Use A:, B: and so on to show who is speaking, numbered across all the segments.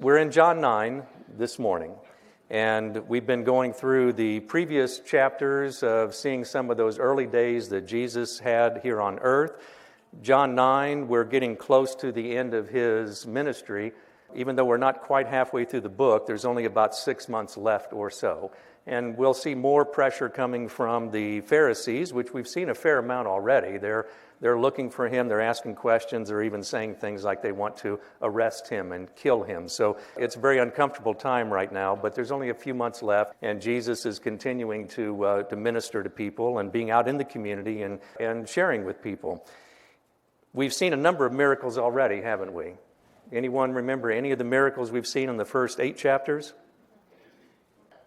A: We're in John 9 this morning, and we've been going through the previous chapters of seeing some of those early days that Jesus had here on earth. John 9, we're getting close to the end of his ministry. Even though we're not quite halfway through the book, there's only about 6 months left or so. And we'll see more pressure coming from the Pharisees, which we've seen a fair amount already. They're looking for him, they're asking questions, they're even saying things like they want to arrest him and kill him. So it's a very uncomfortable time right now, but there's only a few months left, and Jesus is continuing to minister to people and being out in the community and sharing with people. We've seen a number of miracles already, haven't we? Anyone remember any of the miracles we've seen in the first 8 chapters?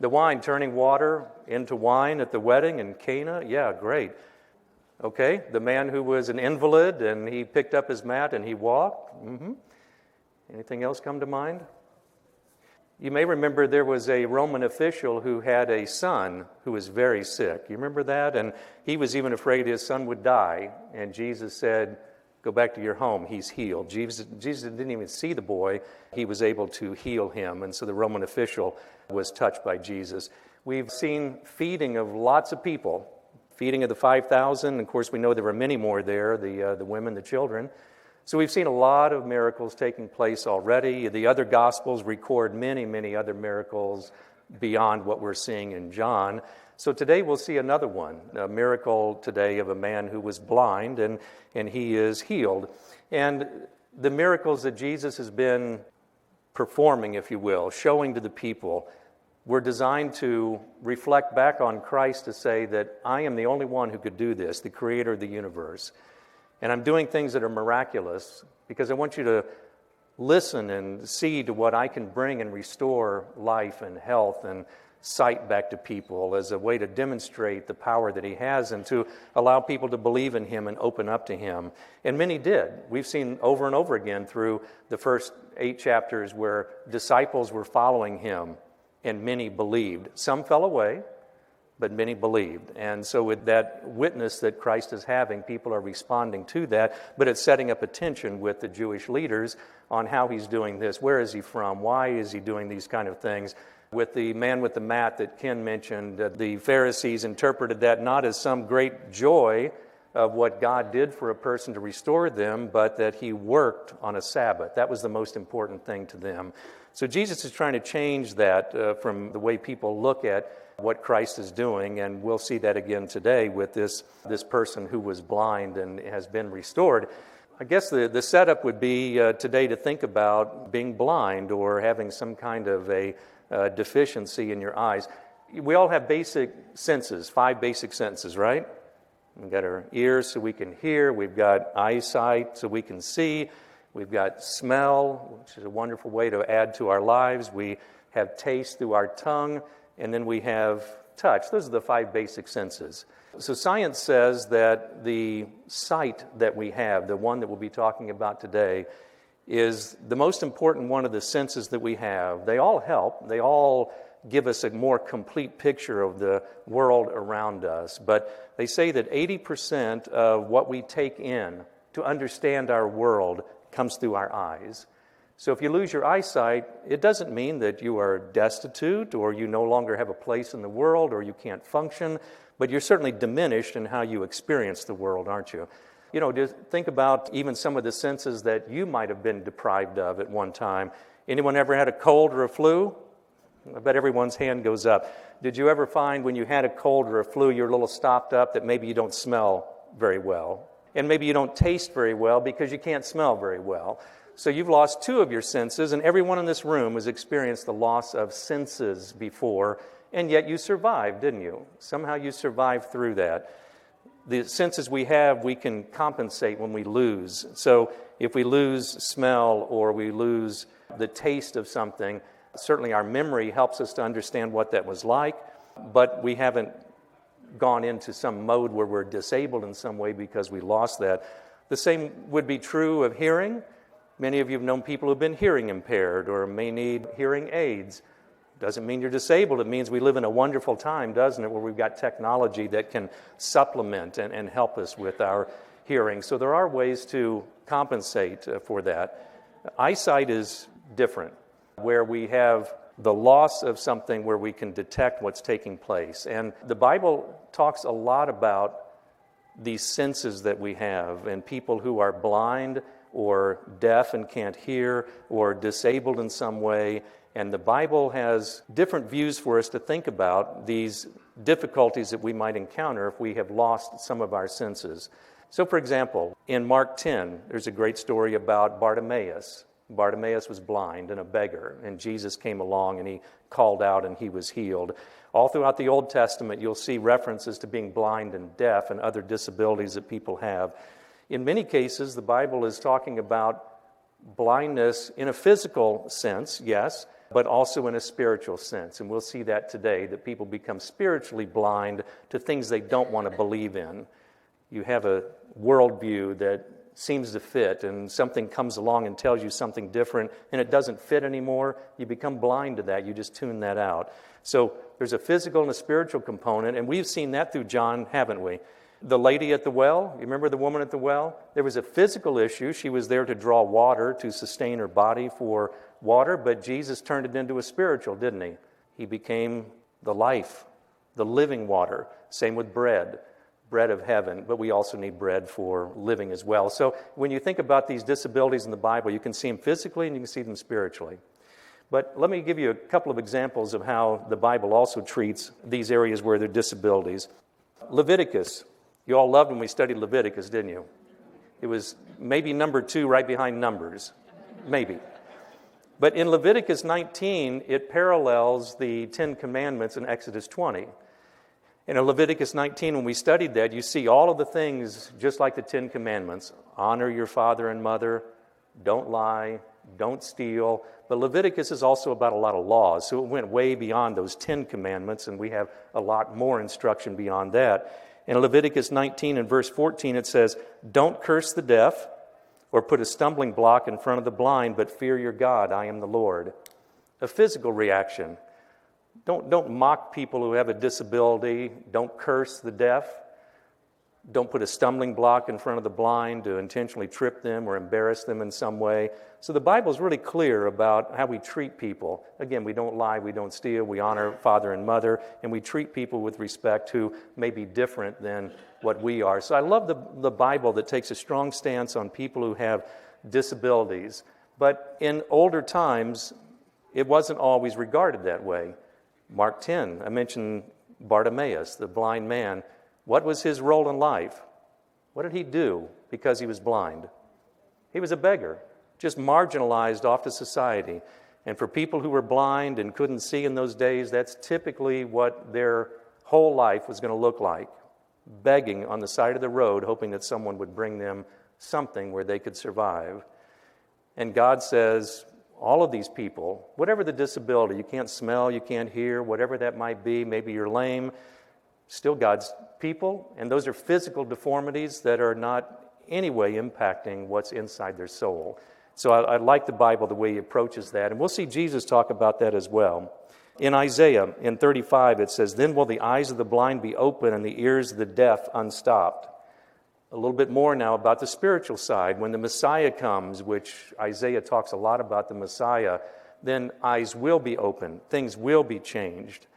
A: The wine turning water into wine at the wedding in Cana? Yeah, great. Okay, the man who was an invalid and he picked up his mat and he walked? Anything else come to mind? You may remember there was a Roman official who had a son who was very sick. You remember that? And he was even afraid his son would die. And Jesus said, "Go back to your home, he's healed." Jesus didn't even see the boy. He was able to heal him, and so the Roman official was touched by Jesus. We've seen feeding of lots of people, feeding of the 5,000. Of course, we know there were many more there, the women, the children. So we've seen a lot of miracles taking place already. The other Gospels record many, many other miracles beyond what we're seeing in John. So today we'll see another one, a miracle today of a man who was blind and he is healed. And the miracles that Jesus has been performing, if you will, showing to the people, were designed to reflect back on Christ to say that I am the only one who could do this, the creator of the universe. And I'm doing things that are miraculous because I want you to listen and see to what I can bring and restore life and health and sight back to people as a way to demonstrate the power that he has and to allow people to believe in him and open up to him. And many did. We've seen over and over again through the first 8 chapters where disciples were following him and many believed. Some fell away, but many believed. And so with that witness that Christ is having, people are responding to that, but it's setting up a tension with the Jewish leaders on how he's doing this. Where is he from? Why is he doing these kind of things? With the man with the mat that Ken mentioned, the Pharisees interpreted that not as some great joy of what God did for a person to restore them, but that he worked on a Sabbath. That was the most important thing to them. So Jesus is trying to change that from the way people look at what Christ is doing, and we'll see that again today with this person who was blind and has been restored. I guess the setup would be today to think about being blind or having some kind of a deficiency in your eyes. We all have basic senses, 5 basic senses, right? We've got our ears so we can hear. We've got eyesight so we can see. We've got smell, which is a wonderful way to add to our lives. We have taste through our tongue. And then we have touch. Those are the 5 basic senses. So science says that the sight that we have, the one that we'll be talking about today, is the most important one of the senses that we have. They all help. They all give us a more complete picture of the world around us. But they say that 80% of what we take in to understand our world comes through our eyes. So if you lose your eyesight, it doesn't mean that you are destitute or you no longer have a place in the world or you can't function, but you're certainly diminished in how you experience the world, aren't you? You know, just think about even some of the senses that you might have been deprived of at one time. Anyone ever had a cold or a flu? I bet everyone's hand goes up. Did you ever find when you had a cold or a flu, you're a little stopped up, that maybe you don't smell very well? And maybe you don't taste very well because you can't smell very well. So you've lost 2 of your senses, and everyone in this room has experienced the loss of senses before, and yet you survived, didn't you? Somehow you survived through that. The senses we have, we can compensate when we lose. So if we lose smell or we lose the taste of something, certainly our memory helps us to understand what that was like, but we haven't gone into some mode where we're disabled in some way because we lost that. The same would be true of hearing. Many of you have known people who have been hearing impaired or may need hearing aids. Doesn't mean you're disabled. It means we live in a wonderful time, doesn't it, where we've got technology that can supplement and help us with our hearing. So there are ways to compensate for that. Eyesight is different. where we have the loss of something where we can detect what's taking place. And the Bible talks a lot about these senses that we have, and people who are blind or deaf and can't hear or disabled in some way. And the Bible has different views for us to think about these difficulties that we might encounter if we have lost some of our senses. So, for example, in Mark 10, there's a great story about Bartimaeus. Bartimaeus was blind and a beggar, and Jesus came along and he called out and he was healed. All throughout the Old Testament, you'll see references to being blind and deaf and other disabilities that people have. In many cases, the Bible is talking about blindness in a physical sense, yes, but also in a spiritual sense. And we'll see that today, that people become spiritually blind to things they don't want to believe in. You have a worldview that seems to fit, and something comes along and tells you something different, and it doesn't fit anymore. You become blind to that. You just tune that out. So there's a physical and a spiritual component, and we've seen that through John, haven't we? The lady at the well, you remember the woman at the well? There was a physical issue. She was there to draw water, to sustain her body for water, but Jesus turned it into a spiritual, didn't he? He became the life, the living water. Same with bread of heaven, but we also need bread for living as well. So when you think about these disabilities in the Bible, you can see them physically and you can see them spiritually. But let me give you a couple of examples of how the Bible also treats these areas where there are disabilities. Leviticus. You all loved when we studied Leviticus, didn't you? It was maybe number 2 right behind Numbers. Maybe. But in Leviticus 19, it parallels the 10 Commandments in Exodus 20. In Leviticus 19, when we studied that, you see all of the things just like the 10 Commandments. Honor your father and mother, don't lie, don't steal. But Leviticus is also about a lot of laws, so it went way beyond those 10 Commandments, and we have a lot more instruction beyond that. In Leviticus 19 and verse 14, it says, "Don't curse the deaf or put a stumbling block in front of the blind, but fear your God, I am the Lord." A physical reaction. Don't mock people who have a disability. Don't curse the deaf. Don't put a stumbling block in front of the blind to intentionally trip them or embarrass them in some way. So the Bible is really clear about how we treat people. Again, we don't lie, we don't steal, we honor father and mother, and we treat people with respect who may be different than what we are. So I love the Bible that takes a strong stance on people who have disabilities. But in older times, it wasn't always regarded that way. Mark 10, I mentioned Bartimaeus, the blind man. What was his role in life? What did he do because he was blind? He was a beggar, just marginalized off to society. And for people who were blind and couldn't see in those days, that's typically what their whole life was going to look like. Begging on the side of the road, hoping that someone would bring them something where they could survive. And God says, all of these people, whatever the disability, you can't smell, you can't hear, whatever that might be, maybe you're lame, still God's people, and those are physical deformities that are not any way impacting what's inside their soul. So I like the Bible, the way he approaches that, and we'll see Jesus talk about that as well. In Isaiah, in 35, it says, "Then will the eyes of the blind be open and the ears of the deaf unstopped." A little bit more now about the spiritual side. When the Messiah comes, which Isaiah talks a lot about the Messiah, then eyes will be open, things will be changed.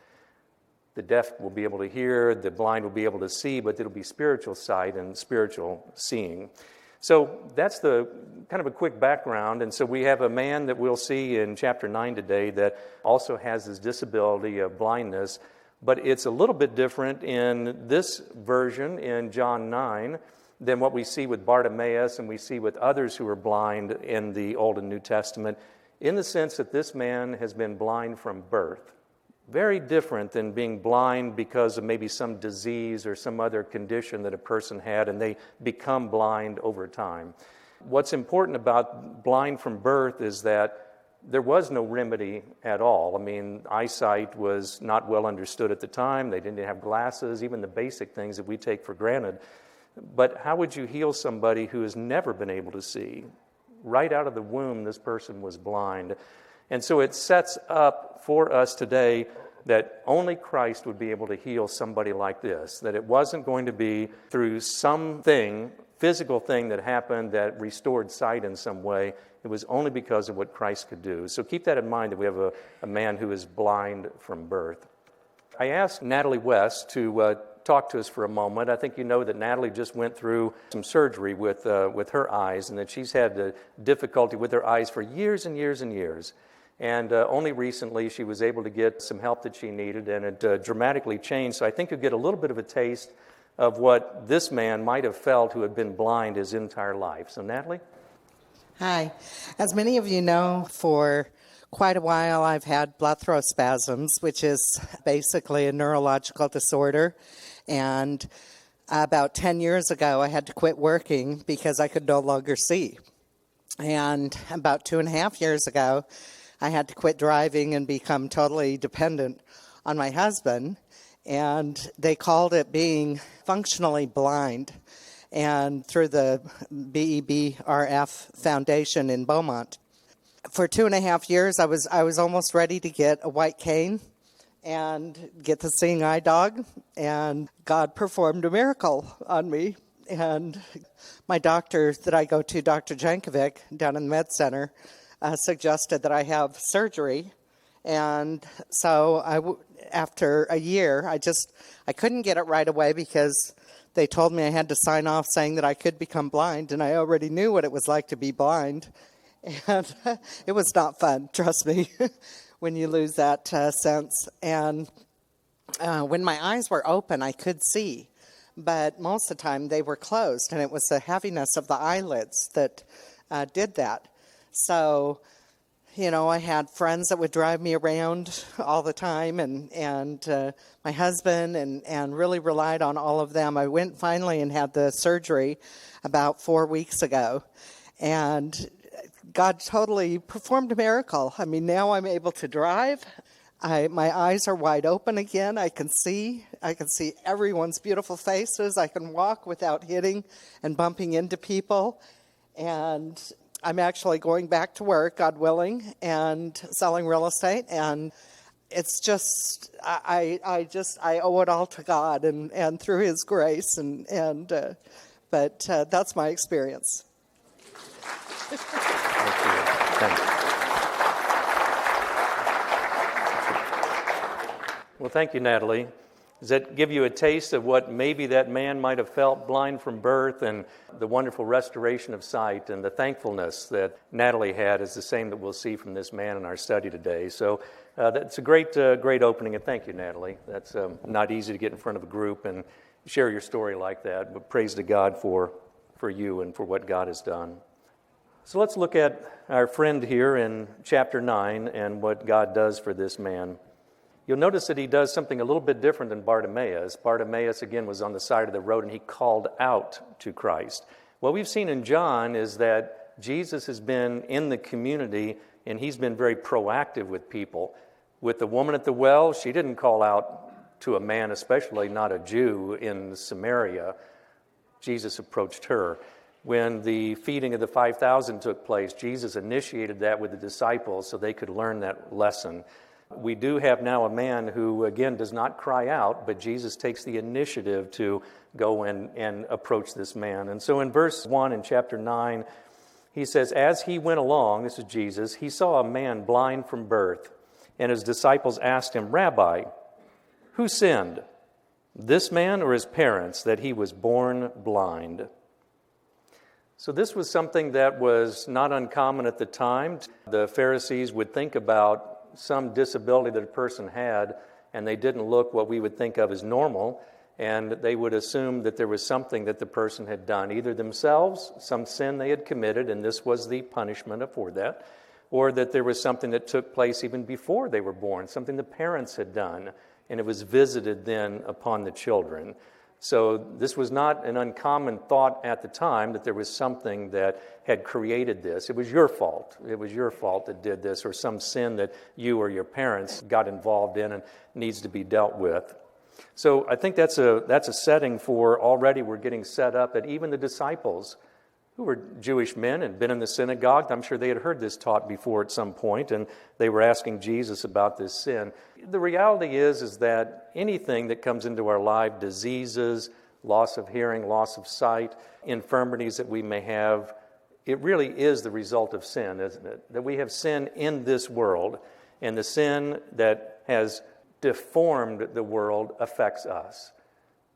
A: The deaf will be able to hear, the blind will be able to see, but it'll be spiritual sight and spiritual seeing. So that's the kind of a quick background. And so we have a man that we'll see in chapter 9 today that also has this disability of blindness, but it's a little bit different in this version in John 9 than what we see with Bartimaeus and we see with others who are blind in the Old and New Testament, in the sense that this man has been blind from birth. Very different than being blind because of maybe some disease or some other condition that a person had and they become blind over time. What's important about blind from birth is that there was no remedy at all. I mean, eyesight was not well understood at the time. They didn't have glasses, even the basic things that we take for granted. But how would you heal somebody who has never been able to see? Right out of the womb, this person was blind. And so it sets up for us today that only Christ would be able to heal somebody like this, that it wasn't going to be through something physical thing that happened that restored sight in some way. It was only because of what Christ could do. So keep that in mind, that we have a man who is blind from birth. I asked Natalie West to talk to us for a moment. I think you know that Natalie just went through some surgery with her eyes, and that she's had difficulty with her eyes for years and years and years. And only recently she was able to get some help that she needed, and it dramatically changed. So I think you'll get a little bit of a taste of what this man might have felt who had been blind his entire life. So Natalie?
B: Hi. As many of you know, for quite a while I've had blepharospasms, which is basically a neurological disorder. And about 10 years ago, I had to quit working because I could no longer see. And about 2.5 years ago, I had to quit driving and become totally dependent on my husband. And they called it being functionally blind. And through the BEBRF Foundation in Beaumont. For 2.5 years, I was almost ready to get a white cane and get the seeing eye dog, and God performed a miracle on me. And my doctor that I go to, Dr. Jankovic, down in the Med Center, suggested that I have surgery. And so after a year, I couldn't get it right away because they told me I had to sign off saying that I could become blind, and I already knew what it was like to be blind. And it was not fun, trust me, when you lose that sense. And when my eyes were open, I could see. But most of the time, they were closed, and it was the heaviness of the eyelids that did that. So, I had friends that would drive me around all the time, and my husband, and really relied on all of them. I went finally and had the surgery about 4 weeks ago, and God totally performed a miracle. I mean, now I'm able to drive. My eyes are wide open again. I can see everyone's beautiful faces. I can walk without hitting and bumping into people. And I'm actually going back to work, God willing, and selling real estate. And it's just, I owe it all to God and through His grace. But that's my experience.
A: Thanks. Well, thank you, Natalie. Does that give you a taste of what maybe that man might have felt blind from birth, and the wonderful restoration of sight and the thankfulness that Natalie had is the same that we'll see from this man in our study today. So that's a great opening, and thank you, Natalie. That's not easy to get in front of a group and share your story like that, but praise to God for you and for what God has done. So let's look at our friend here in chapter 9 and what God does for this man. You'll notice that he does something a little bit different than Bartimaeus. Bartimaeus, again, was on the side of the road and he called out to Christ. What we've seen in John is that Jesus has been in the community and he's been very proactive with people. With the woman at the well, she didn't call out to a man, especially not a Jew in Samaria. Jesus approached her. When the feeding of the 5,000 took place, Jesus initiated that with the disciples so they could learn that lesson. We do have now a man who, again, does not cry out, but Jesus takes the initiative to go and approach this man. And so in verse 1 in chapter 9, he says, as he went along, this is Jesus, he saw a man blind from birth, and his disciples asked him, Rabbi, who sinned, this man or his parents, that he was born blind? So this was something that was not uncommon at the time. The Pharisees would think about some disability that a person had, and they didn't look what we would think of as normal, and they would assume that there was something that the person had done, either themselves, some sin they had committed, and this was the punishment for that, or that there was something that took place even before they were born, something the parents had done, and it was visited then upon the children. So this was not an uncommon thought at the time that there was something that had created this. It was your fault. It was your fault that did this, or some sin that you or your parents got involved in and needs to be dealt with. So I think that's a setting for already we're getting set up that even the disciples, who were Jewish men and been in the synagogue, I'm sure they had heard this taught before at some point, and they were asking Jesus about this sin. The reality is that anything that comes into our life, diseases, loss of hearing, loss of sight, infirmities that we may have. It really is the result of sin, isn't it? That we have sin in this world, and the sin that has deformed the world affects us,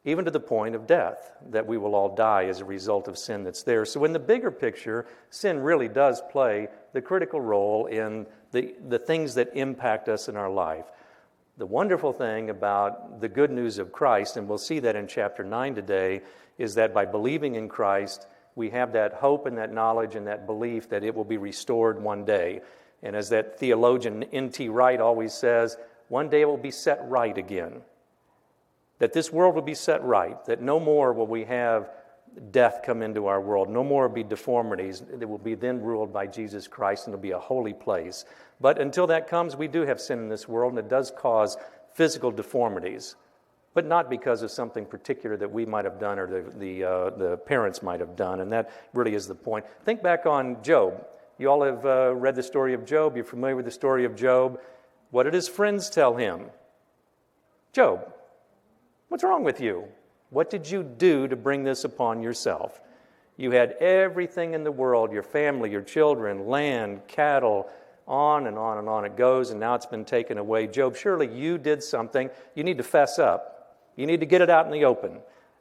A: even to the point of death, that we will all die as a result of sin that's there. So in the bigger picture, sin really does play the critical role in the things that impact us in our life. The wonderful thing about the good news of Christ, and we'll see that in chapter 9 today, is that by believing in Christ, we have that hope and that knowledge and that belief that it will be restored one day. And as that theologian N.T. Wright always says, one day it will be set right again. That this world will be set right, that no more will we have death come into our world, no more will be deformities. It will be then ruled by Jesus Christ, and it'll be a holy place. But until that comes, we do have sin in this world, and it does cause physical deformities, but not because of something particular that we might have done or the parents might have done, and that really is the point. Think back on Job. You all have read the story of Job. You're familiar with the story of Job. What did his friends tell him? Job, what's wrong with you? What did you do to bring this upon yourself? You had everything in the world, your family, your children, land, cattle, on and on and on it goes, and now it's been taken away. Job, surely you did something. You need to fess up. You need to get it out in the open.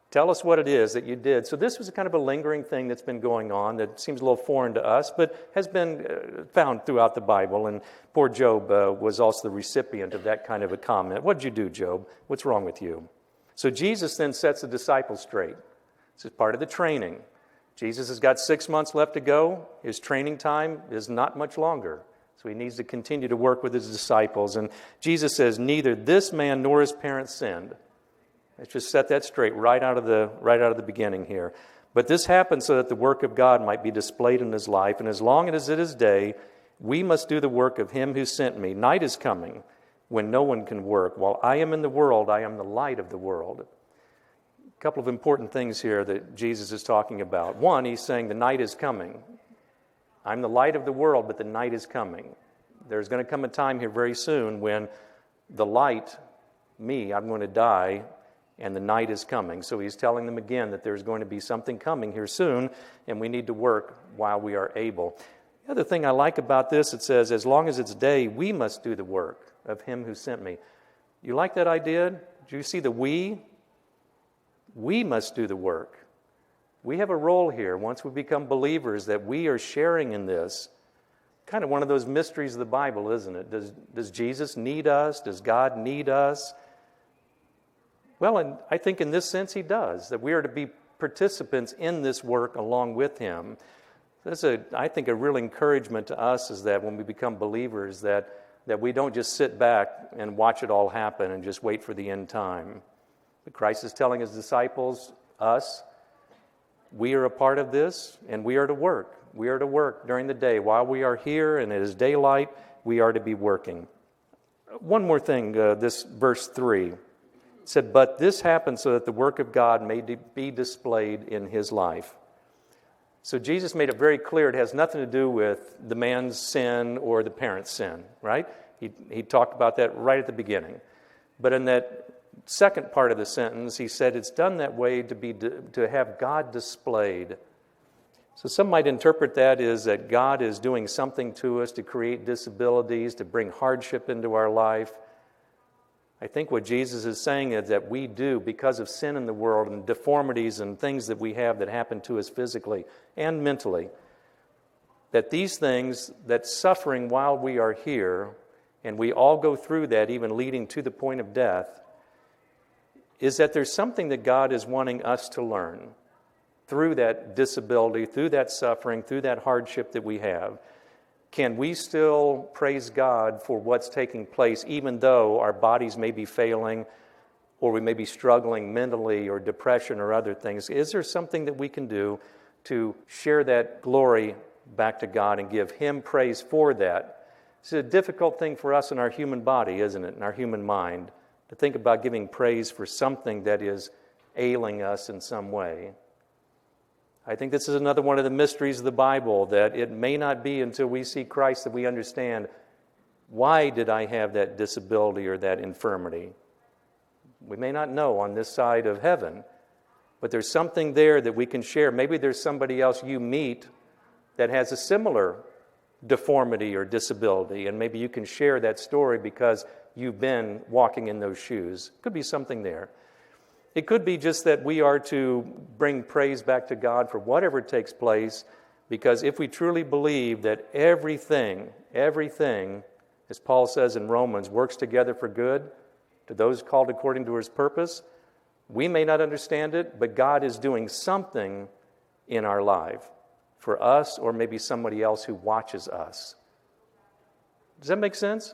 A: Tell us what it is that you did. So this was a kind of a lingering thing that's been going on that seems a little foreign to us, but has been found throughout the Bible. And poor Job was also the recipient of that kind of a comment. What did you do, Job? What's wrong with you? So Jesus then sets the disciples straight. This is part of the training. Jesus has got 6 months left to go. His training time is not much longer. So he needs to continue to work with his disciples. And Jesus says, neither this man nor his parents sinned. Let's just set that straight right out of the beginning here. But this happened so that the work of God might be displayed in his life. And as long as it is day, we must do the work of him who sent me. Night is coming when no one can work. While I am in the world, I am the light of the world. A couple of important things here that Jesus is talking about. One, he's saying the night is coming. I'm the light of the world, but the night is coming. There's going to come a time here very soon when the light, me, I'm going to die, and the night is coming. So he's telling them again that there's going to be something coming here soon, and we need to work while we are able. The other thing I like about this, it says, as long as it's day, we must do the work of him who sent me. You like that idea? Do you see the we? We must do the work. We have a role here once we become believers that we are sharing in this. Kind of one of those mysteries of the Bible, isn't it? Does Jesus need us? Does God need us? Well, and I think in this sense he does, that we are to be participants in this work along with him. That's I think a real encouragement to us is that when we become believers that we don't just sit back and watch it all happen and just wait for the end time. But Christ is telling his disciples, us, we are a part of this, and we are to work. We are to work during the day. While we are here and it is daylight, we are to be working. One more thing, this verse 3. It said, but this happened so that the work of God may be displayed in his life. So Jesus made it very clear it has nothing to do with the man's sin or the parent's sin, right? He talked about that right at the beginning. But in that second part of the sentence, he said it's done that way to have God displayed. So some might interpret that as that God is doing something to us to create disabilities, to bring hardship into our life. I think what Jesus is saying is that we do, because of sin in the world and deformities and things that we have that happen to us physically and mentally, that these things, that suffering while we are here, and we all go through that, even leading to the point of death, is that there's something that God is wanting us to learn through that disability, through that suffering, through that hardship that we have. Can we still praise God for what's taking place, even though our bodies may be failing or we may be struggling mentally or depression or other things? Is there something that we can do to share that glory back to God and give him praise for that? It's a difficult thing for us in our human body, isn't it, in our human mind, to think about giving praise for something that is ailing us in some way. I think this is another one of the mysteries of the Bible, that it may not be until we see Christ that we understand, why did I have that disability or that infirmity? We may not know on this side of heaven, But there's something there that we can share. Maybe there's somebody else you meet that has a similar deformity or disability, and maybe you can share that story because you've been walking in those shoes. Could be something there. It could be just that we are to bring praise back to God for whatever takes place, because if we truly believe that everything, as Paul says in Romans, works together for good to those called according to his purpose, we may not understand it, but God is doing something in our life for us or maybe somebody else who watches us. Does that make sense?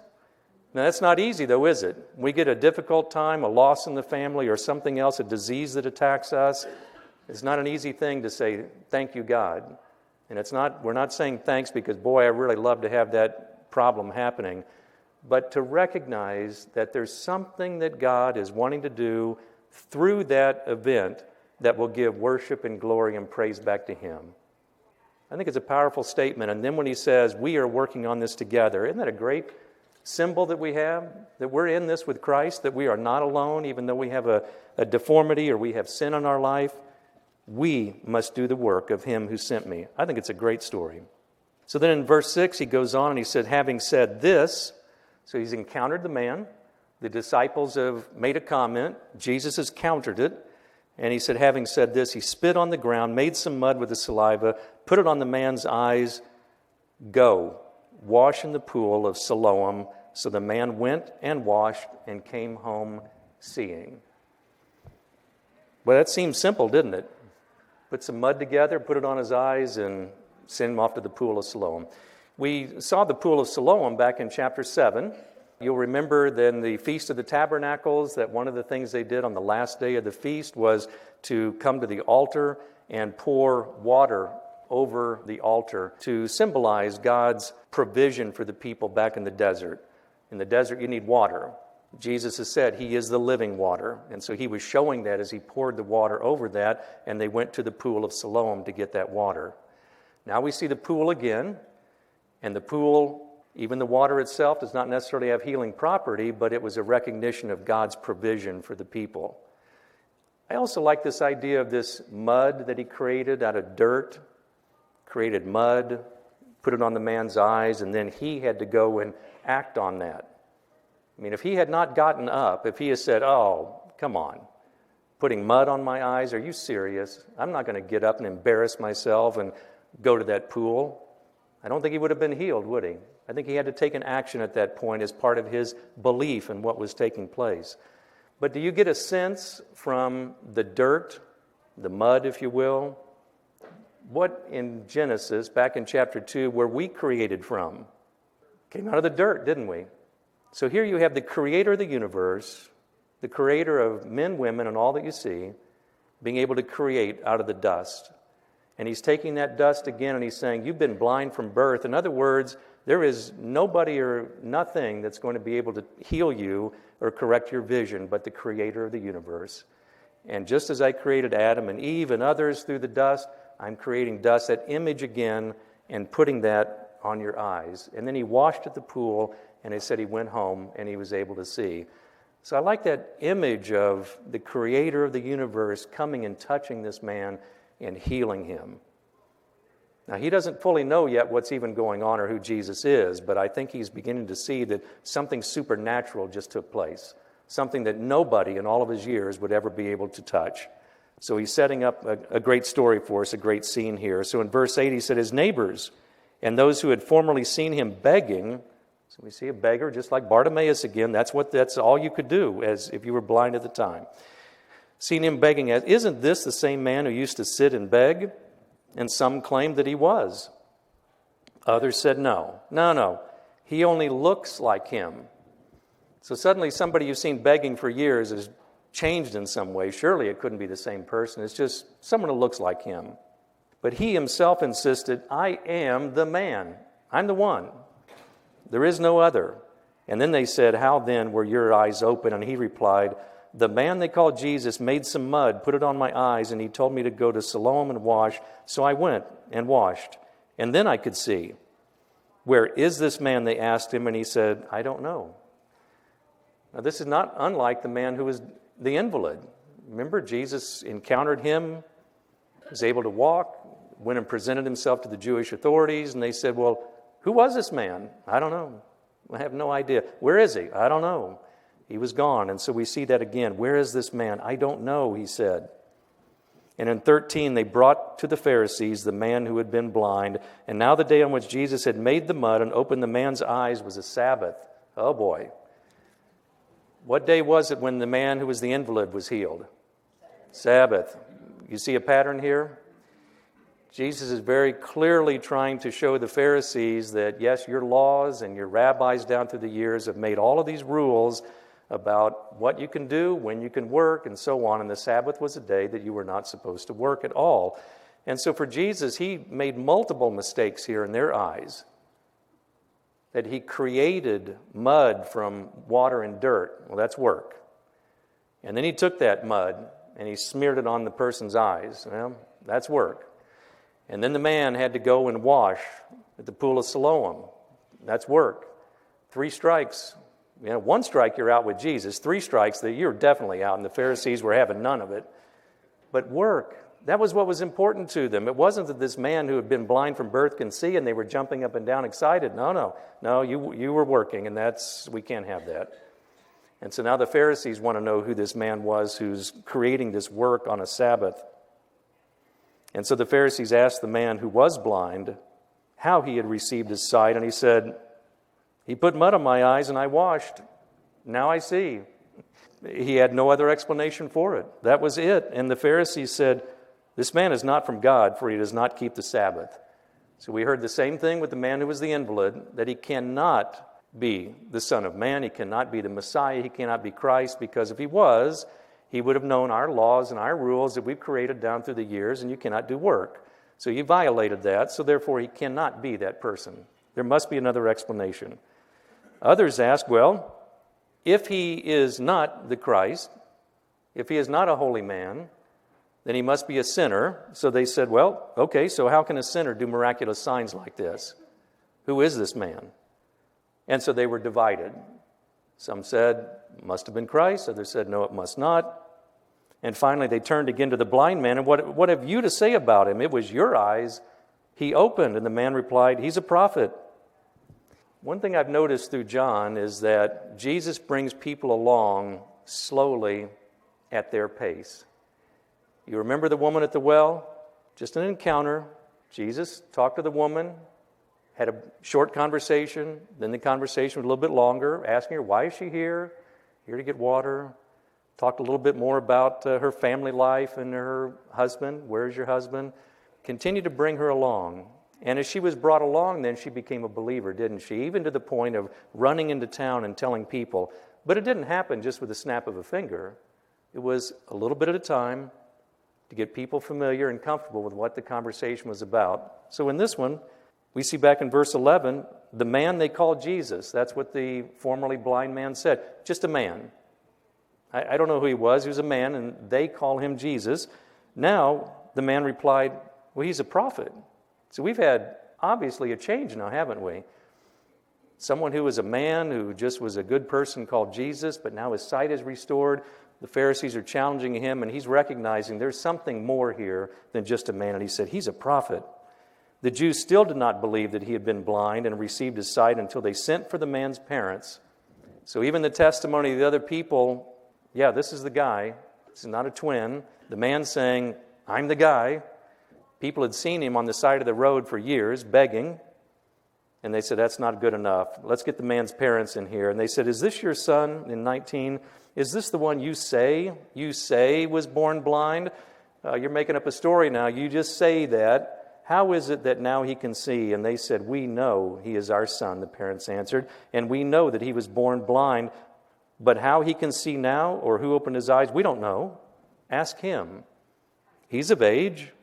A: Now, that's not easy, though, is it? We get a difficult time, a loss in the family, or something else, a disease that attacks us. It's not an easy thing to say, thank you, God. And we're not saying thanks because, boy, I really love to have that problem happening. But to recognize that there's something that God is wanting to do through that event that will give worship and glory and praise back to Him. I think it's a powerful statement. And then when he says, we are working on this together, isn't that a great symbol that we have? That we're in this with Christ, that we are not alone, even though we have a deformity or we have sin in our life. We must do the work of Him who sent me. I think it's a great story. So then in verse 6, he goes on and he said, having said this, so he's encountered the man. The disciples have made a comment. Jesus has countered it. And he said, having said this, he spit on the ground, made some mud with the saliva, put it on the man's eyes. Go, wash in the pool of Siloam. So the man went and washed and came home seeing. Well, that seems simple, didn't it? Put some mud together, put it on his eyes, and send him off to the pool of Siloam. We saw the pool of Siloam back in chapter 7. You'll remember then the Feast of the Tabernacles, that one of the things they did on the last day of the feast was to come to the altar and pour water over the altar to symbolize God's provision for the people back in the desert. In the desert, you need water. Jesus has said He is the living water. And so He was showing that as He poured the water over that, and they went to the pool of Siloam to get that water. Now we see the pool again, and the pool, even the water itself, does not necessarily have healing property, but it was a recognition of God's provision for the people. I also like this idea of this mud that He created out of dirt, created mud, put it on the man's eyes, and then he had to go and act on that. I mean, if he had not gotten up, if he had said, oh, come on, putting mud on my eyes, are you serious? I'm not going to get up and embarrass myself and go to that pool. I don't think he would have been healed, would he? I think he had to take an action at that point as part of his belief in what was taking place. But do you get a sense from the dirt, the mud, if you will, what in Genesis, back in chapter 2, were we created from? Came out of the dirt, didn't we? So here you have the creator of the universe, the creator of men, women, and all that you see, being able to create out of the dust. And He's taking that dust again and He's saying, you've been blind from birth. In other words, there is nobody or nothing that's going to be able to heal you or correct your vision but the creator of the universe. And just as I created Adam and Eve and others through the dust, I'm creating dust, that image again, and putting that on your eyes. And then He washed at the pool, and He said He went home and He was able to see. So I like that image of the creator of the universe coming and touching this man and healing him. Now, he doesn't fully know yet what's even going on or who Jesus is, but I think he's beginning to see that something supernatural just took place, something that nobody in all of his years would ever be able to touch. So he's setting up a great story for us, a great scene here. So in verse 8, he said, his neighbors and those who had formerly seen him begging. So we see a beggar just like Bartimaeus again. That's all you could do as if you were blind at the time. Seen him begging, isn't this the same man who used to sit and beg? And some claimed that he was. Others said, no, he only looks like him. So suddenly somebody you've seen begging for years is changed in some way. Surely it couldn't be the same person. It's just someone who looks like him. But he himself insisted, I am the man. I'm the one. There is no other. And then they said, how then were your eyes open? And he replied, the man they called Jesus made some mud, put it on my eyes, and he told me to go to Siloam and wash. So I went and washed, and then I could see. Where is this man? They asked him, and he said, I don't know. Now this is not unlike the man who was the invalid. Remember, Jesus encountered him, was able to walk, went and presented himself to the Jewish authorities, and they said, well, who was this man? I don't know. I have no idea. Where is he? I don't know. He was gone. And so we see that again. Where is this man? I don't know, he said. And in 13, they brought to the Pharisees the man who had been blind. And now the day on which Jesus had made the mud and opened the man's eyes was a Sabbath. Oh boy. What day was it when the man who was the invalid was healed? Sabbath. You see a pattern here? Jesus is very clearly trying to show the Pharisees that, yes, your laws and your rabbis down through the years have made all of these rules about what you can do, when you can work, and so on. And the Sabbath was a day that you were not supposed to work at all. And so for Jesus, he made multiple mistakes here in their eyes. That he created mud from water and dirt. Well, that's work. And then he took that mud and he smeared it on the person's eyes. Well, that's work. And then the man had to go and wash at the pool of Siloam. That's work. 3 strikes. One strike, you're out with Jesus. 3 strikes, you're definitely out. And the Pharisees were having none of it. But work, that was what was important to them. It wasn't that this man who had been blind from birth can see and they were jumping up and down excited. No, you were working, and we can't have that. And so now the Pharisees want to know who this man was who's creating this work on a Sabbath. And so the Pharisees asked the man who was blind how he had received his sight, and he said, he put mud on my eyes and I washed. Now I see. He had no other explanation for it. That was it. And the Pharisees said, this man is not from God, for he does not keep the Sabbath. So we heard the same thing with the man who was the invalid, that he cannot be the Son of Man. He cannot be the Messiah. He cannot be Christ, because if he was, he would have known our laws and our rules that we've created down through the years, and you cannot do work. So he violated that, so therefore he cannot be that person. There must be another explanation. Others ask, well, if he is not the Christ, if he is not a holy man, then he must be a sinner. So they said, well, okay, so how can a sinner do miraculous signs like this? Who is this man? And so they were divided. Some said, must have been Christ. Others said, no, it must not. And finally they turned again to the blind man, and what have you to say about him? It was your eyes he opened. And the man replied, he's a prophet. One thing I've noticed through John is that Jesus brings people along slowly at their pace. You remember the woman at the well? Just an encounter. Jesus talked to the woman, had a short conversation, then the conversation was a little bit longer, asking her, why is she here? Here to get water. Talked a little bit more about her family life and her husband. Where's your husband? Continued to bring her along. And as she was brought along, then she became a believer, didn't she? Even to the point of running into town and telling people. But it didn't happen just with a snap of a finger. It was a little bit at a time to get people familiar and comfortable with what the conversation was about. So in this one, we see back in verse 11, the man they called Jesus. That's what the formerly blind man said. Just a man. I don't know who he was. He was a man, and they call him Jesus. Now, the man replied, well, he's a prophet. So we've had, obviously, a change now, haven't we? Someone who was a man, who just was a good person called Jesus, but now his sight is restored. The Pharisees are challenging him, and he's recognizing there's something more here than just a man. And he said, he's a prophet. The Jews still did not believe that he had been blind and received his sight until they sent for the man's parents. So even the testimony of the other people, yeah, this is the guy. This is not a twin. The man saying, I'm the guy. People had seen him on the side of the road for years, begging. And they said, that's not good enough. Let's get the man's parents in here. And they said, is this your son, in 19? Is this the one you say was born blind? You're making up a story now. You just say that. How is it that now he can see? And they said, we know he is our son, the parents answered. And we know that he was born blind. But how he can see now, or who opened his eyes, we don't know. Ask him. He's of age,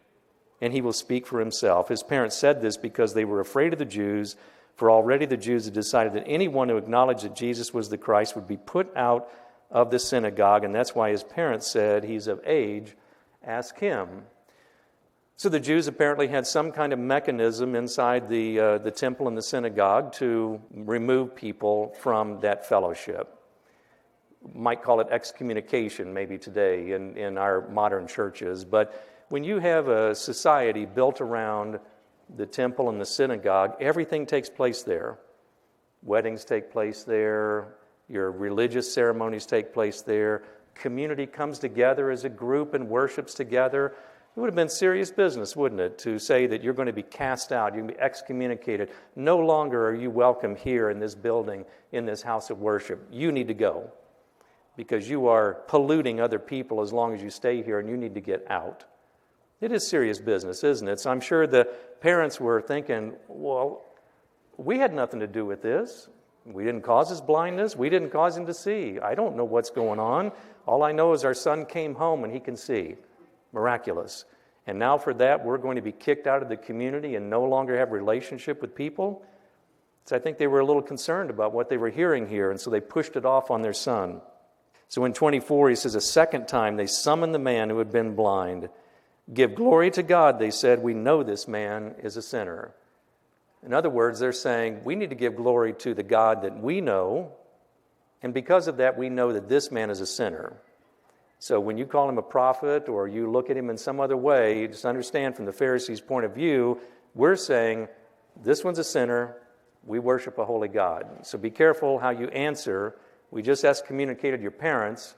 A: and he will speak for himself. His parents said this because they were afraid of the Jews, for already the Jews had decided that anyone who acknowledged that Jesus was the Christ would be put out of the synagogue, and that's why his parents said, he's of age, ask him. So the Jews apparently had some kind of mechanism inside the temple and the synagogue to remove people from that fellowship. might call it excommunication maybe today in our modern churches. But when you have a society built around the temple and the synagogue, everything takes place there. Weddings take place there. Your religious ceremonies take place there. Community comes together as a group and worships together. It would have been serious business, wouldn't it, to say that you're going to be cast out, you're going to be excommunicated. No longer are you welcome here in this building, in this house of worship. You need to go because you are polluting other people as long as you stay here, and you need to get out. It is serious business, isn't it? So I'm sure the parents were thinking, well, we had nothing to do with this. We didn't cause his blindness. We didn't cause him to see. I don't know what's going on. All I know is our son came home and he can see. Miraculous. And now for that, we're going to be kicked out of the community and no longer have a relationship with people. So I think they were a little concerned about what they were hearing here, and so they pushed it off on their son. So in 24, he says, a second time they summoned the man who had been blind. Give glory to God, they said. We know this man is a sinner. In other words, they're saying, we need to give glory to the God that we know, and because of that, we know that this man is a sinner. So when you call him a prophet or you look at him in some other way, you just understand from the Pharisees' point of view, we're saying, this one's a sinner, we worship a holy God. So be careful how you answer. We just excommunicated your parents.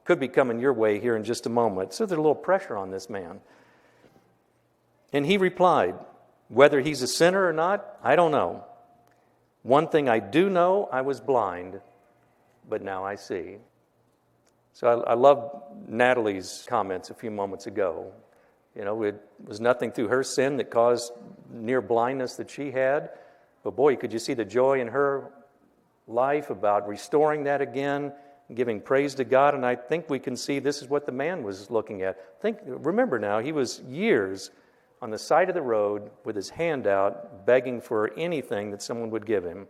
A: Could be coming your way here in just a moment. So there's a little pressure on this man. And he replied, whether he's a sinner or not, I don't know. One thing I do know, I was blind, but now I see. So I love Natalie's comments a few moments ago. You know, it was nothing through her sin that caused near blindness that she had. But boy, could you see the joy in her life about restoring that again, giving praise to God. And I think we can see this is what the man was looking at. Remember now, he was years on the side of the road with his hand out, begging for anything that someone would give him.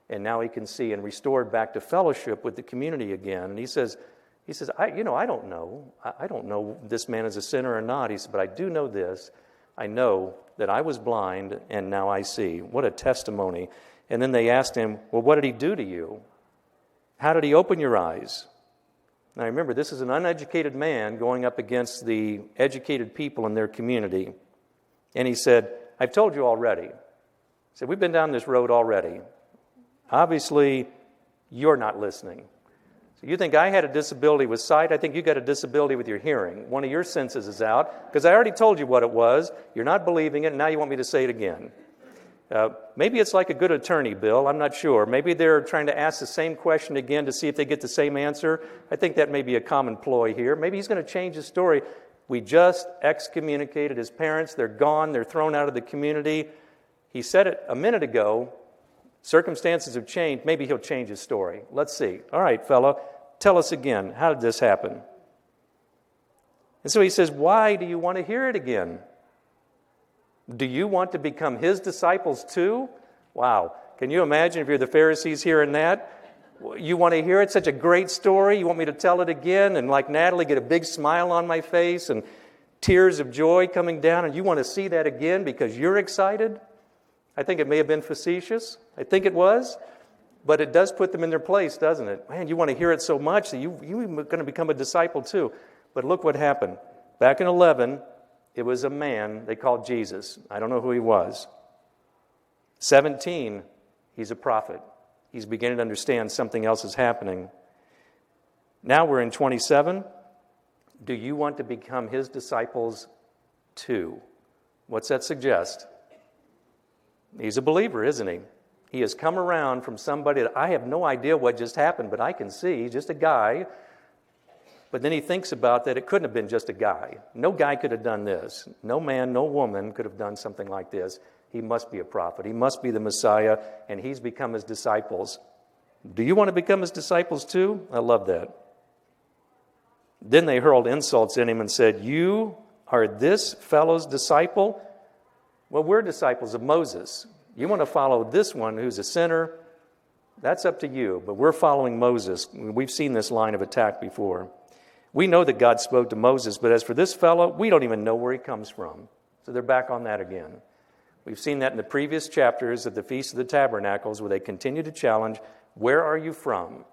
A: And now he can see and restored back to fellowship with the community again. And he says, I don't know. I don't know this man is a sinner or not. He said, but I do know this. I know that I was blind and now I see. What a testimony. And then they asked him, well, what did he do to you? How did he open your eyes? Now remember, this is an uneducated man going up against the educated people in their community. And he said, I've told you already. He said, we've been down this road already. Obviously, you're not listening. So you think I had a disability with sight? I think you got a disability with your hearing. One of your senses is out because I already told you what it was. You're not believing it, and now you want me to say it again. Maybe it's like a good attorney, Bill. I'm not sure. Maybe they're trying to ask the same question again to see if they get the same answer. I think that may be a common ploy here. Maybe he's going to change his story. We just excommunicated his parents. They're gone. They're thrown out of the community. He said it a minute ago. Circumstances have changed. Maybe he'll change his story. Let's see. All right, fella, tell us again. How did this happen? And so he says, why do you want to hear it again? Do you want to become his disciples too? Wow. Can you imagine if you're the Pharisees hearing that? You want to hear it? Such a great story. You want me to tell it again? And like Natalie, get a big smile on my face and tears of joy coming down. And you want to see that again because you're excited? I think it may have been facetious. I think it was. But it does put them in their place, doesn't it? Man, you want to hear it so much that you're going to become a disciple too. But look what happened. Back in 11, it was a man they called Jesus. I don't know who he was. 17, he's a prophet. He's beginning to understand something else is happening. Now we're in 27. Do you want to become his disciples too? What's that suggest? He's a believer, isn't he? He has come around from somebody that I have no idea what just happened, but I can see. He's just a guy. But then he thinks about that it couldn't have been just a guy. No guy could have done this. No man, no woman could have done something like this. He must be a prophet. He must be the Messiah, and he's become his disciples. Do you want to become his disciples too? I love that. Then they hurled insults at him and said, you are this fellow's disciple? Well, we're disciples of Moses. You want to follow this one who's a sinner? That's up to you, but we're following Moses. We've seen this line of attack before. We know that God spoke to Moses, but as for this fellow, we don't even know where he comes from. So they're back on that again. We've seen that in the previous chapters of the Feast of the Tabernacles where they continue to challenge, where are you from?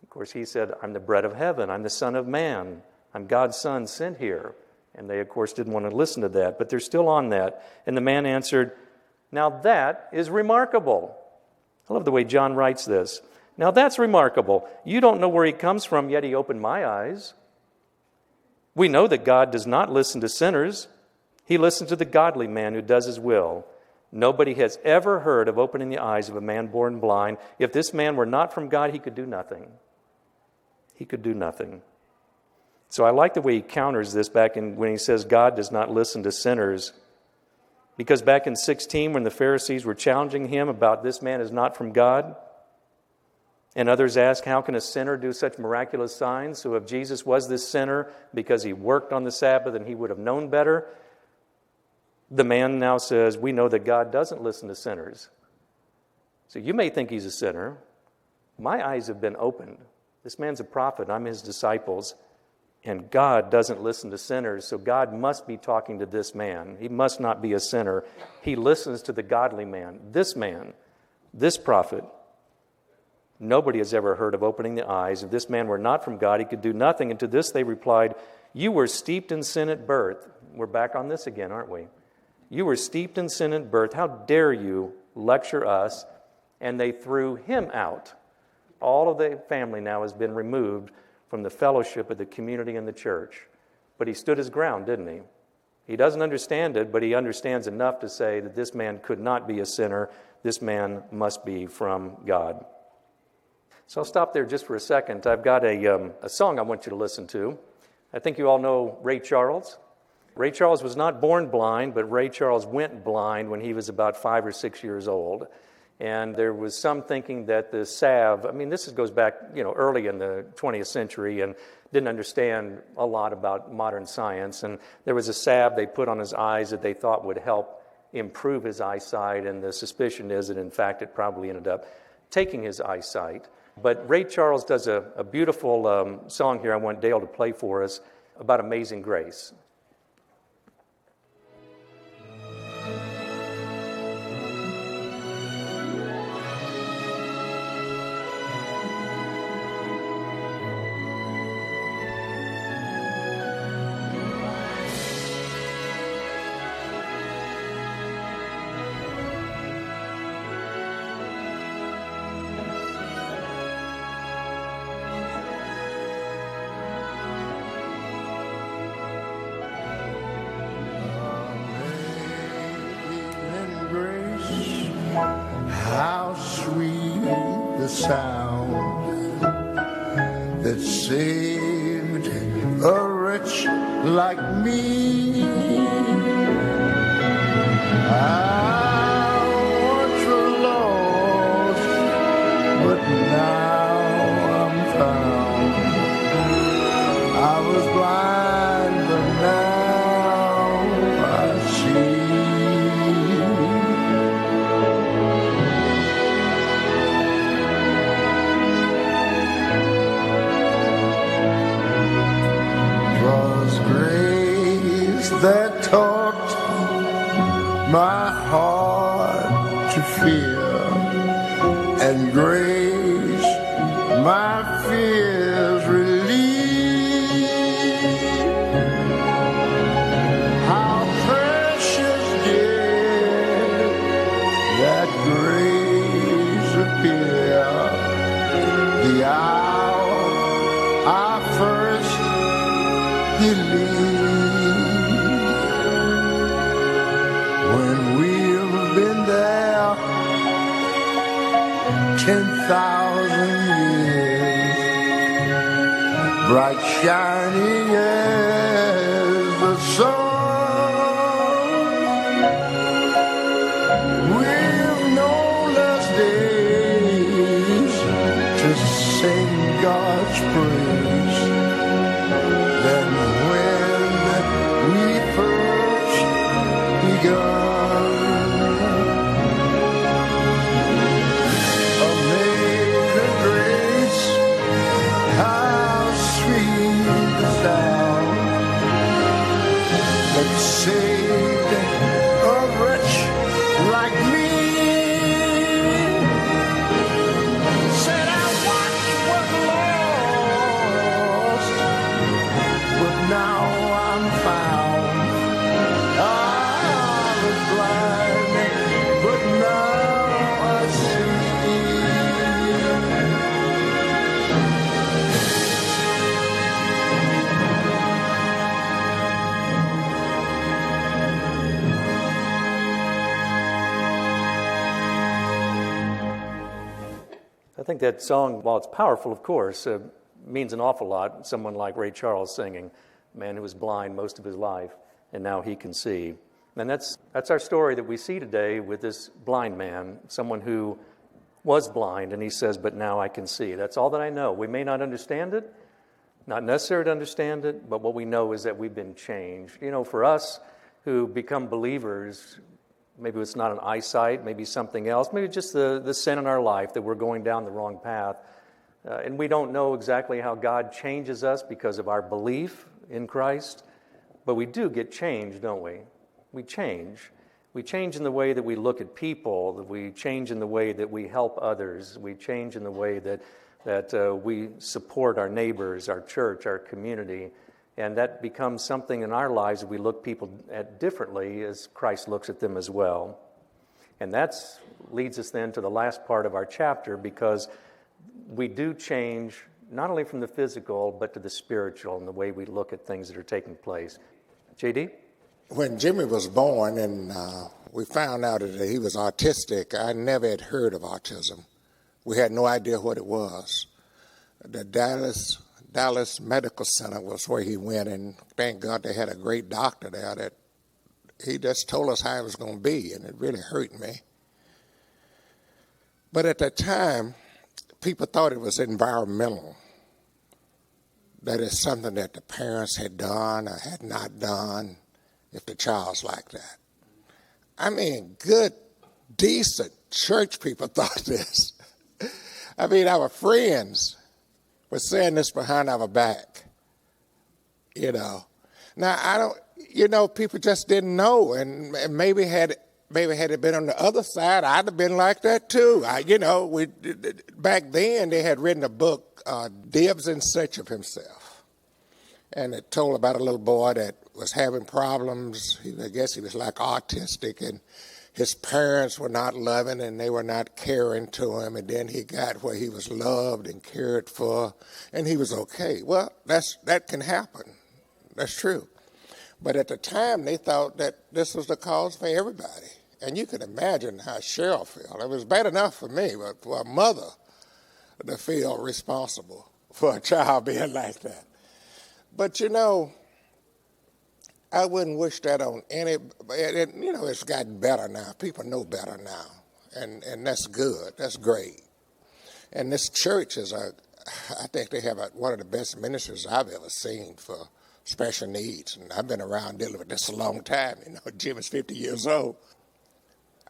A: Of course, he said, I'm the bread of heaven. I'm the Son of Man. I'm God's Son sent here. And they, of course, didn't want to listen to that, but they're still on that. And the man answered, now that is remarkable. I love the way John writes this. Now that's remarkable. You don't know where he comes from, yet he opened my eyes. We know that God does not listen to sinners. He listens to the godly man who does his will. Nobody has ever heard of opening the eyes of a man born blind. If this man were not from God, he could do nothing. He could do nothing. So I like the way he counters this when he says God does not listen to sinners. Because back in 16, when the Pharisees were challenging him about this man is not from God, and others ask, how can a sinner do such miraculous signs? So if Jesus was this sinner because he worked on the Sabbath and he would have known better, the man now says, we know that God doesn't listen to sinners. So you may think he's a sinner. My eyes have been opened. This man's a prophet. I'm his disciples. And God doesn't listen to sinners, so God must be talking to this man. He must not be a sinner. He listens to the godly man, this prophet. Nobody has ever heard of opening the eyes. If this man were not from God, he could do nothing. And to this they replied, you were steeped in sin at birth. We're back on this again, aren't we? You were steeped in sin at birth. How dare you lecture us? And they threw him out. All of the family now has been removed from the fellowship of the community and the church. But he stood his ground, didn't he? He doesn't understand it, but he understands enough to say that this man could not be a sinner. This man must be from God. So I'll stop there just for a second. I've got a song I want you to listen to. I think you all know Ray Charles. Ray Charles was not born blind, but Ray Charles went blind when he was about 5 or 6 years old. And there was some thinking that the salve, this goes back, early in the 20th century and didn't understand a lot about modern science. And there was a salve they put on his eyes that they thought would help improve his eyesight. And the suspicion is that, in fact, it probably ended up taking his eyesight. But Ray Charles does a beautiful song here I want Dale to play for us about Amazing Grace.
C: How sweet the sound that saved a wretch like me. I once was lost, but now I'm found. I was blind, but now I see. 'Twas grace that taught my heart to fear, and grace my fears relieved. How precious did that grace appear the hour I first believed. When we've been there 10,000 years, bright shining as the sun, we've no less days to sing God's praise than when we first begun. Amazing grace, how sweet the sound that saved a wretch like me. Said I once was lost,
A: I think that song, while it's powerful, of course, means an awful lot. Someone like Ray Charles singing, a man who was blind most of his life, and now he can see. And that's our story that we see today with this blind man, someone who was blind, and he says, but now I can see. That's all that I know. We may not understand it, not necessary to understand it, but what we know is that we've been changed. You know, for us who become believers, maybe it's not an eyesight, maybe something else, maybe just the sin in our life that we're going down the wrong path. And we don't know exactly how God changes us because of our belief in Christ, but we do get changed, don't we? We change. We change in the way that we look at people, that we change in the way that we help others, we change in the way that we support our neighbors, our church, our community, and that becomes something in our lives that we look people at differently as Christ looks at them as well. And that leads us then to the last part of our chapter, because we do change not only from the physical, but to the spiritual in the way we look at things that are taking place. J.D.?
D: When Jimmy was born and we found out that he was autistic, I never had heard of autism. We had no idea what it was. The Dallas Medical Center was where he went, and thank God they had a great doctor there that he just told us how it was going to be, and it really hurt me. But at that time, people thought it was environmental. That is something that the parents had done or had not done if the child's like that. I mean, good, decent church people thought this. I mean, our friends were saying this behind our back, you know. Now, I don't, people just didn't know, and maybe had it been on the other side, I'd have been like that too. Back then they had written a book, Dibs in Search of Himself, and it told about a little boy that was having problems. I guess he was like autistic, and his parents were not loving and they were not caring to him, and then he got where he was loved and cared for, and he was okay. Well, that can happen. That's true. But at the time, they thought that this was the cause for everybody. And you can imagine how Cheryl felt. It was bad enough for me, but for a mother to feel responsible for a child being like that. But, I wouldn't wish that on any, it's gotten better now. People know better now, and that's good. That's great. And this church I think they have one of the best ministers I've ever seen for special needs, and I've been around dealing with this a long time. Jim is 50 years old.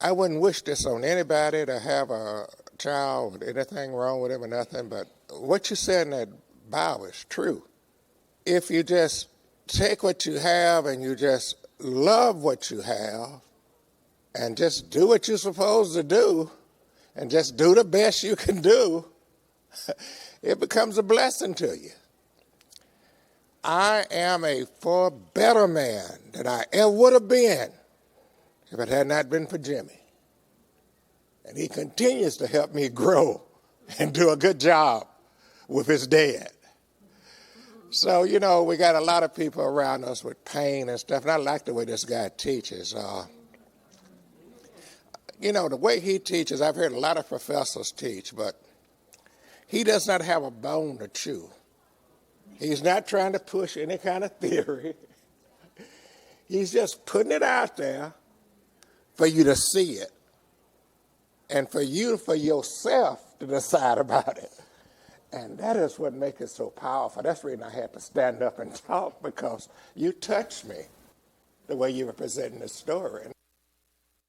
D: I wouldn't wish this on anybody to have a child with anything wrong with him or nothing, but what you said in that Bible is true. If you just take what you have and you just love what you have and just do what you're supposed to do and just do the best you can do, it becomes a blessing to you. I am a far better man than I ever would have been if it had not been for Jimmy. And he continues to help me grow and do a good job with his dad. So, we got a lot of people around us with pain and stuff, and I like the way this guy teaches. The way he teaches, I've heard a lot of professors teach, but he does not have a bone to chew. He's not trying to push any kind of theory. He's just putting it out there for you to see it and for yourself to decide about it. And that is what makes it so powerful. That's the reason I had to stand up and talk, because you touched me the way you were presenting the story.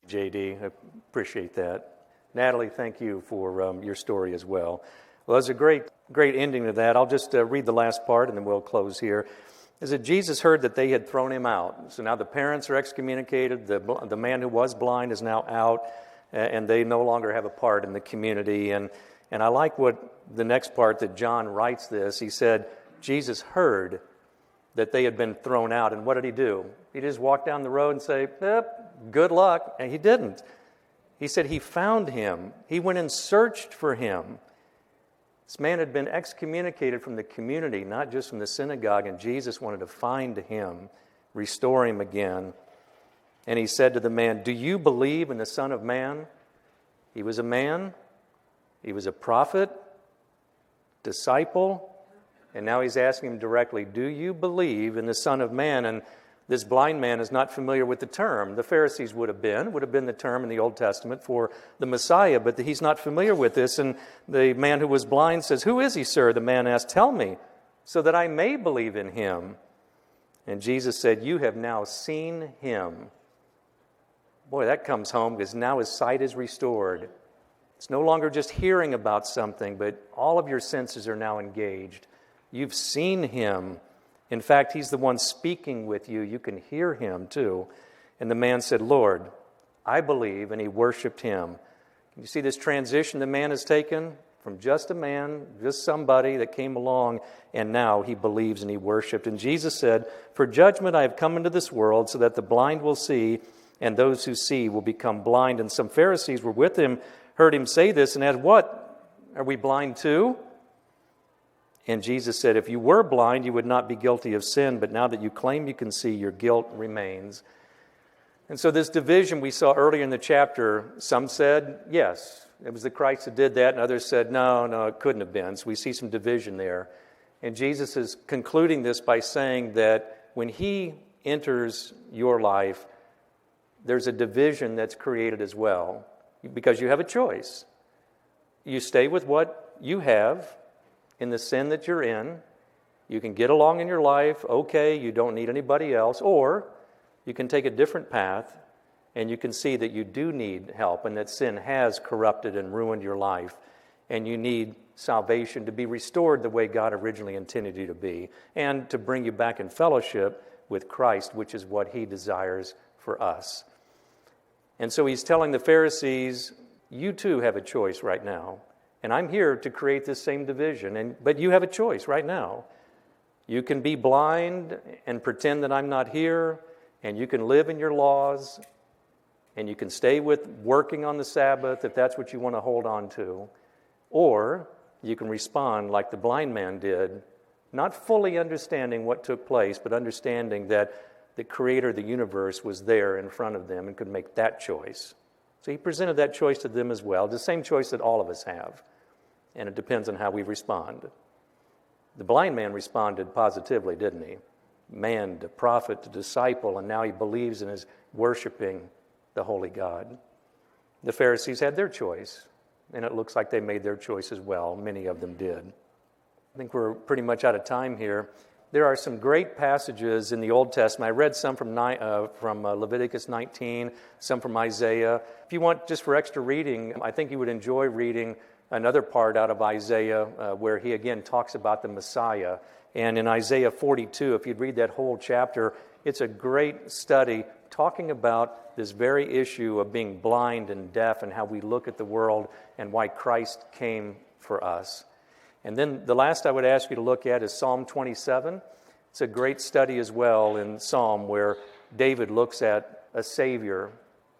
A: J.D., I appreciate that. Natalie, thank you for your story as well. Well, it's a great ending to that. I'll just read the last part and then we'll close here. Is that Jesus heard that they had thrown him out. So now the parents are excommunicated. The man who was blind is now out, and they no longer have a part in the community. And I like what the next part that John writes this. He said, Jesus heard that they had been thrown out. And what did he do? He just walked down the road and say, good luck. And he didn't. He said he found him. He went and searched for him. This man had been excommunicated from the community, not just from the synagogue, and Jesus wanted to find him, restore him again. And he said to the man, do you believe in the Son of Man? He was a man. He was a prophet, disciple, and now he's asking him directly, do you believe in the Son of Man? And this blind man is not familiar with the term. The Pharisees would have been the term in the Old Testament for the Messiah, but he's not familiar with this. And the man who was blind says, who is he, sir? The man asked, tell me, so that I may believe in him. And Jesus said, you have now seen him. Boy, that comes home, because now his sight is restored. It's no longer just hearing about something, but all of your senses are now engaged. You've seen him. In fact, he's the one speaking with you. You can hear him too. And the man said, Lord, I believe, and he worshiped him. Can you see this transition the man has taken? From just a man, just somebody that came along, and now he believes and he worshiped. And Jesus said, for judgment I have come into this world, so that the blind will see, and those who see will become blind. And some Pharisees were with him, heard him say this, and asked, what? Are we blind too? And Jesus said, if you were blind, you would not be guilty of sin, but now that you claim you can see, your guilt remains. And so this division we saw earlier in the chapter, some said, yes, it was the Christ that did that, and others said, no, it couldn't have been. So we see some division there. And Jesus is concluding this by saying that when he enters your life, there's a division that's created as well, because you have a choice. You stay with what you have in the sin that you're in. You can get along in your life, okay, you don't need anybody else, or you can take a different path and you can see that you do need help and that sin has corrupted and ruined your life, and you need salvation to be restored the way God originally intended you to be, and to bring you back in fellowship with Christ, which is what he desires for us. And so he's telling the Pharisees, you too have a choice right now. And I'm here to create this same division, but you have a choice right now. You can be blind and pretend that I'm not here, and you can live in your laws, and you can stay with working on the Sabbath if that's what you want to hold on to. Or you can respond like the blind man did, not fully understanding what took place, but understanding that the creator of the universe was there in front of them and could make that choice. So he presented that choice to them as well, the same choice that all of us have. And it depends on how we respond. The blind man responded positively, didn't he? Man, to prophet, to disciple, and now he believes and is worshiping the holy God. The Pharisees had their choice, and it looks like they made their choice as well. Many of them did. I think we're pretty much out of time here. There are some great passages in the Old Testament. I read some from Leviticus 19, some from Isaiah. If you want just for extra reading, I think you would enjoy reading another part out of Isaiah where he again talks about the Messiah. And in Isaiah 42, if you'd read that whole chapter, it's a great study talking about this very issue of being blind and deaf and how we look at the world and why Christ came for us. And then the last I would ask you to look at is Psalm 27. It's a great study as well in Psalm where David looks at a Savior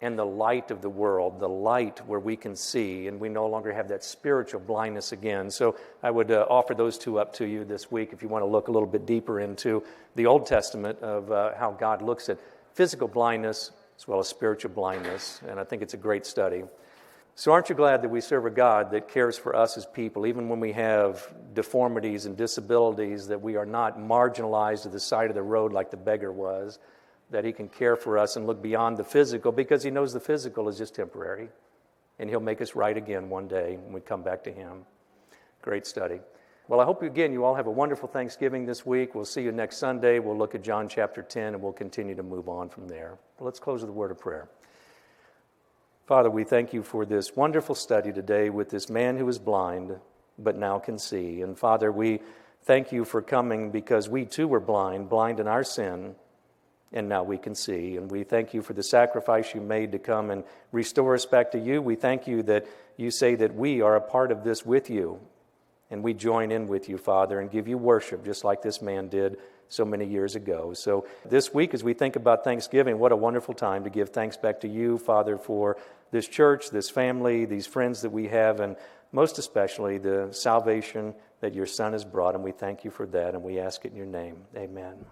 A: and the light of the world, the light where we can see, and we no longer have that spiritual blindness again. So I would offer those two up to you this week if you want to look a little bit deeper into the Old Testament of how God looks at physical blindness as well as spiritual blindness, and I think it's a great study. So aren't you glad that we serve a God that cares for us as people, even when we have deformities and disabilities, that we are not marginalized to the side of the road like the beggar was, that he can care for us and look beyond the physical because he knows the physical is just temporary, and he'll make us right again one day when we come back to him. Great study. Well, I hope, again, you all have a wonderful Thanksgiving this week. We'll see you next Sunday. We'll look at John chapter 10, and we'll continue to move on from there. Let's close with a word of prayer. Father, we thank you for this wonderful study today with this man who is blind but now can see. And Father, we thank you for coming because we too were blind in our sin, and now we can see. And we thank you for the sacrifice you made to come and restore us back to you. We thank you that you say that we are a part of this with you, and we join in with you, Father, and give you worship just like this man did so many years ago. So this week, as we think about Thanksgiving, what a wonderful time to give thanks back to you, Father, for this church, this family, these friends that we have, and most especially the salvation that your Son has brought. And we thank you for that, and we ask it in your name. Amen.